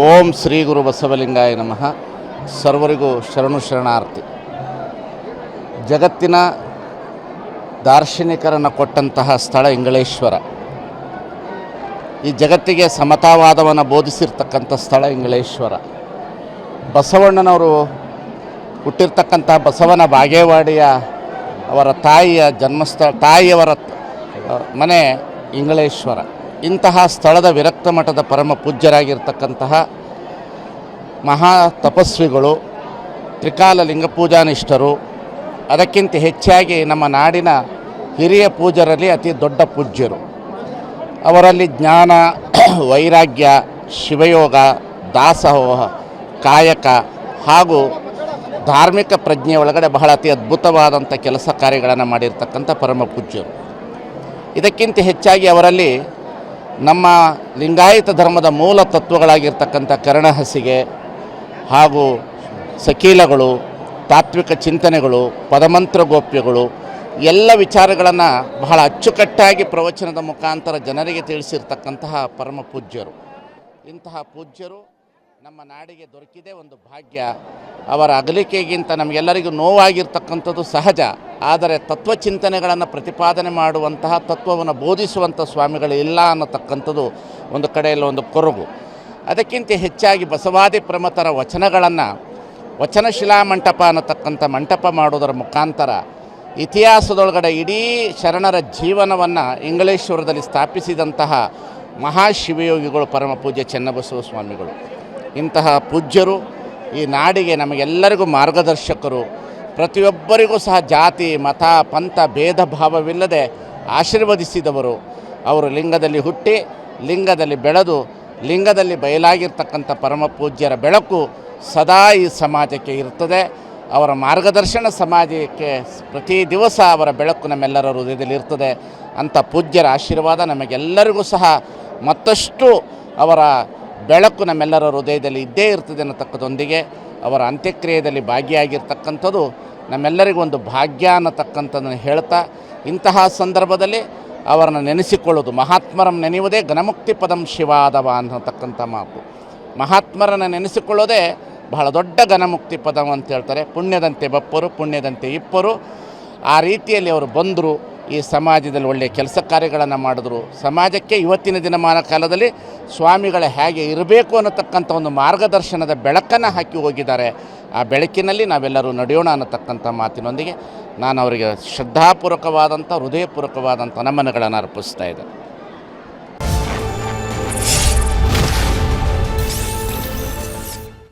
ಓಂ ಶ್ರೀ ಗುರು ಬಸವಲಿಂಗಾಯ ನಮಃ. ಸರ್ವರಿಗೂ ಶರಣು ಶರಣಾರ್ಥಿ. ಜಗತ್ತಿನ ದಾರ್ಶನಿಕರನ್ನು ಕೊಟ್ಟಂತಹ ಸ್ಥಳ ಇಂಗಳೇಶ್ವರ. ಈ ಜಗತ್ತಿಗೆ ಸಮತಾವಾದವನ್ನು ಬೋಧಿಸಿರ್ತಕ್ಕಂಥ ಸ್ಥಳ ಇಂಗಳೇಶ್ವರ. ಬಸವಣ್ಣನವರು ಹುಟ್ಟಿರ್ತಕ್ಕಂಥ ಬಸವನ ಬಾಗೇವಾಡಿಯ ಅವರ ತಾಯಿಯ ಜನ್ಮಸ್ಥಳ, ತಾಯಿಯವರ ಮನೆ ಇಂಗಳೇಶ್ವರ. ಇಂತಹ ಸ್ಥಳದ ವಿರಕ್ತ ಮಠದ ಪರಮ ಪೂಜ್ಯರಾಗಿರ್ತಕ್ಕಂತಹ ಮಹಾ ತಪಸ್ವಿಗಳು, ತ್ರಿಕಾಲ ಲಿಂಗಪೂಜಾನಿಷ್ಠರು, ಅದಕ್ಕಿಂತ ಹೆಚ್ಚಾಗಿ ನಮ್ಮ ನಾಡಿನ ಹಿರಿಯ ಪೂಜ್ಯರಲ್ಲಿ ಅತಿ ದೊಡ್ಡ ಪೂಜ್ಯರು. ಅವರಲ್ಲಿ ಜ್ಞಾನ, ವೈರಾಗ್ಯ, ಶಿವಯೋಗ, ದಾಸೋಹ, ಕಾಯಕ ಹಾಗೂ ಧಾರ್ಮಿಕ ಪ್ರಜ್ಞೆ ಒಳಗಡೆ ಬಹಳ ಅತಿ ಅದ್ಭುತವಾದಂಥ ಕೆಲಸ ಕಾರ್ಯಗಳನ್ನು ಮಾಡಿರ್ತಕ್ಕಂಥ ಪರಮ ಪೂಜ್ಯರು. ಇದಕ್ಕಿಂತ ಹೆಚ್ಚಾಗಿ ಅವರಲ್ಲಿ ನಮ್ಮ ಲಿಂಗಾಯತ ಧರ್ಮದ ಮೂಲ ತತ್ವಗಳಾಗಿರ್ತಕ್ಕಂಥ ಕರ್ಣಹಸಿಗೆ ಹಾಗೂ ಸಕೀಲಗಳು, ತಾತ್ವಿಕ ಚಿಂತನೆಗಳು, ಪದಮಂತ್ರ ಗೋಪ್ಯಗಳು ಎಲ್ಲ ವಿಚಾರಗಳನ್ನು ಬಹಳ ಅಚ್ಚುಕಟ್ಟಾಗಿ ಪ್ರವಚನದ ಮುಖಾಂತರ ಜನರಿಗೆ ತಿಳಿಸಿರ್ತಕ್ಕಂತಹ ಪರಮ ಪೂಜ್ಯರು. ಇಂತಹ ಪೂಜ್ಯರು ನಮ್ಮ ನಾಡಿಗೆ ದೊರಕಿದೆ ಒಂದು ಭಾಗ್ಯ. ಅವರ ಅಗಲಿಕೆಗಿಂತ ನಮಗೆಲ್ಲರಿಗೂ ನೋವಾಗಿರ್ತಕ್ಕಂಥದ್ದು ಸಹಜ. ಆದರೆ ತತ್ವಚಿಂತನೆಗಳನ್ನು ಪ್ರತಿಪಾದನೆ ಮಾಡುವಂತಹ, ತತ್ವವನ್ನು ಬೋಧಿಸುವಂಥ ಸ್ವಾಮಿಗಳು ಇಲ್ಲ ಅನ್ನತಕ್ಕಂಥದ್ದು ಒಂದು ಕಡೆಯಲ್ಲಿ ಒಂದು ಕೊರಗು. ಅದಕ್ಕಿಂತ ಹೆಚ್ಚಾಗಿ ಬಸವಾದಿ ಪ್ರಮಥರ ವಚನಗಳನ್ನು ವಚನಶಿಲಾ ಮಂಟಪ ಅನ್ನತಕ್ಕಂಥ ಮಂಟಪ ಮಾಡೋದರ ಮುಖಾಂತರ ಇತಿಹಾಸದೊಳಗಡೆ ಇಡೀ ಶರಣರ ಜೀವನವನ್ನು ಇಂಗಳೇಶ್ವರದಲ್ಲಿ ಸ್ಥಾಪಿಸಿದಂತಹ ಮಹಾಶಿವಯೋಗಿಗಳು ಪರಮ ಪೂಜ್ಯ ಚೆನ್ನಬಸವ ಸ್ವಾಮಿಗಳು. ಇಂತಹ ಪೂಜ್ಯರು ಈ ನಾಡಿಗೆ ನಮಗೆಲ್ಲರಿಗೂ ಮಾರ್ಗದರ್ಶಕರು. ಪ್ರತಿಯೊಬ್ಬರಿಗೂ ಸಹ ಜಾತಿ, ಮತ, ಪಂಥ ಭೇದ ಭಾವವಿಲ್ಲದೆ ಆಶೀರ್ವದಿಸಿದವರು. ಅವರು ಲಿಂಗದಲ್ಲಿ ಹುಟ್ಟಿ, ಲಿಂಗದಲ್ಲಿ ಬೆಳೆದು, ಲಿಂಗದಲ್ಲಿ ಬಯಲಾಗಿರ್ತಕ್ಕಂಥ ಪರಮ ಪೂಜ್ಯರ ಬೆಳಕು ಸದಾ ಈ ಸಮಾಜಕ್ಕೆ ಇರ್ತದೆ. ಅವರ ಮಾರ್ಗದರ್ಶನ ಸಮಾಜಕ್ಕೆ ಪ್ರತಿ ದಿವಸ ಅವರ ಬೆಳಕು ನಮ್ಮೆಲ್ಲರ ಹೃದಯದಲ್ಲಿ ಇರ್ತದೆ. ಅಂಥ ಪೂಜ್ಯರ ಆಶೀರ್ವಾದ ನಮಗೆಲ್ಲರಿಗೂ ಸಹ ಮತ್ತಷ್ಟು ಅವರ ಬೆಳಕು ನಮ್ಮೆಲ್ಲರ ಹೃದಯದಲ್ಲಿ ಇದ್ದೇ ಇರ್ತದೆ ಅನ್ನತಕ್ಕದೊಂದಿಗೆ ಅವರ ಅಂತ್ಯಕ್ರಿಯೆಯಲ್ಲಿ ಭಾಗಿಯಾಗಿರ್ತಕ್ಕಂಥದ್ದು ನಮ್ಮೆಲ್ಲರಿಗೂ ಒಂದು ಭಾಗ್ಯ ಅನ್ನತಕ್ಕಂಥದ್ದನ್ನು ಹೇಳ್ತಾ, ಇಂತಹ ಸಂದರ್ಭದಲ್ಲಿ ಅವರನ್ನು ನೆನೆಸಿಕೊಳ್ಳೋದು, ಮಹಾತ್ಮರನ್ನು ನೆನೆಯುವುದೇ ಘನಮುಕ್ತಿ ಪದಂ ಶಿವಾದವ ಅನ್ನತಕ್ಕಂಥ ಮಾತು. ಮಹಾತ್ಮರನ್ನು ನೆನೆಸಿಕೊಳ್ಳೋದೇ ಬಹಳ ದೊಡ್ಡ ಘನಮುಕ್ತಿ ಪದಂ ಅಂತ ಹೇಳ್ತಾರೆ. ಪುಣ್ಯದಂತೆ ಬಪ್ಪರು, ಪುಣ್ಯದಂತೆ ಇಪ್ಪರು. ಆ ರೀತಿಯಲ್ಲಿ ಅವರು ಬಂದರು, ಈ ಸಮಾಜದಲ್ಲಿ ಒಳ್ಳೆಯ ಕೆಲಸ ಕಾರ್ಯಗಳನ್ನು ಮಾಡಿದ್ರು. ಸಮಾಜಕ್ಕೆ ಇವತ್ತಿನ ದಿನಮಾನ ಕಾಲದಲ್ಲಿ ಸ್ವಾಮಿಗಳ ಹೇಗೆ ಇರಬೇಕು ಅನ್ನತಕ್ಕಂಥ ಒಂದು ಮಾರ್ಗದರ್ಶನದ ಬೆಳಕನ್ನು ಹಾಕಿ ಹೋಗಿದ್ದಾರೆ. ಆ ಬೆಳಕಿನಲ್ಲಿ ನಾವೆಲ್ಲರೂ ನಡೆಯೋಣ ಅನ್ನತಕ್ಕಂಥ ಮಾತಿನೊಂದಿಗೆ ನಾನು ಅವರಿಗೆ ಶ್ರದ್ಧಾಪೂರ್ವಕವಾದಂಥ, ಹೃದಯಪೂರ್ವಕವಾದಂಥ ನಮನಗಳನ್ನು ಅರ್ಪಿಸ್ತಾ ಇದ್ದೆ.